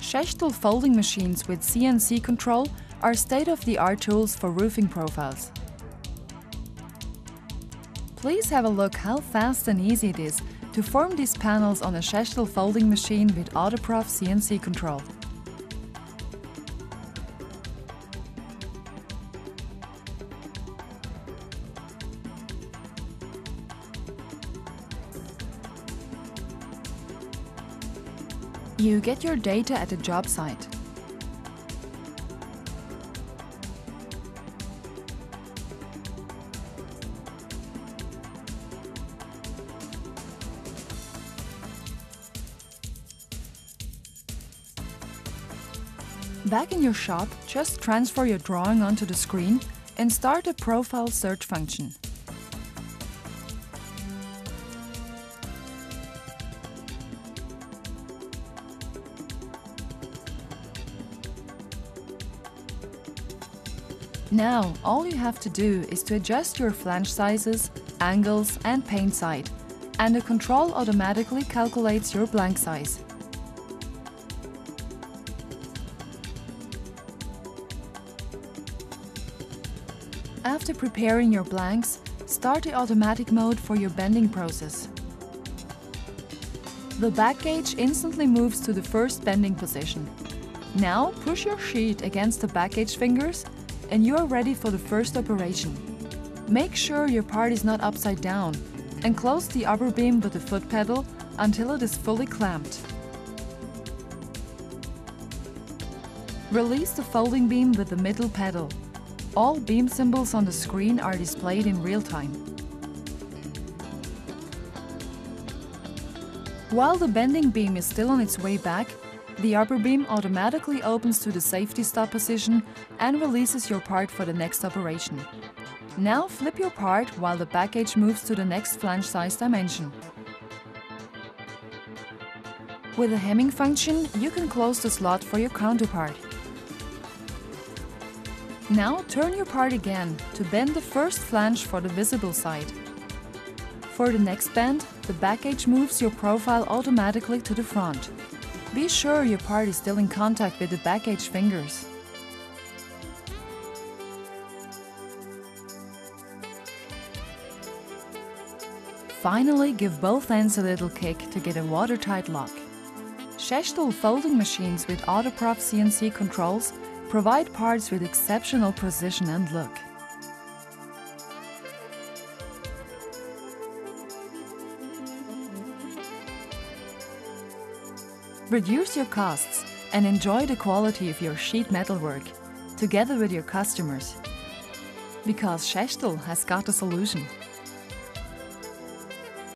Schechtl folding machines with CNC control are state-of-the-art tools for roofing profiles. Please have a look how fast and easy it is to form these panels on a Schechtl folding machine with AutoProf CNC control. You get your data at the job site. Back in your shop, just transfer your drawing onto the screen and start a profile search function. Now, all you have to do is to adjust your flange sizes, angles and paint side, and the control automatically calculates your blank size. After preparing your blanks, start the automatic mode for your bending process. The back gauge instantly moves to the first bending position. Now push your sheet against the back gauge fingers and you are ready for the first operation. Make sure your part is not upside down and close the upper beam with the foot pedal until it is fully clamped. Release the folding beam with the middle pedal. All beam symbols on the screen are displayed in real time. While the bending beam is still on its way back, the upper beam automatically opens to the safety stop position and releases your part for the next operation. Now flip your part while the back gauge moves to the next flange size dimension. With the hemming function, you can close the slot for your counterpart. Now turn your part again to bend the first flange for the visible side. For the next bend, the back gauge moves your profile automatically to the front. Be sure your part is still in contact with the back gauge fingers. Finally, give both ends a little kick to get a watertight lock. Schechtl folding machines with AutoProf CNC controls provide parts with exceptional precision and look. Reduce your costs and enjoy the quality of your sheet metal work, together with your customers. Because Schechtl has got a solution.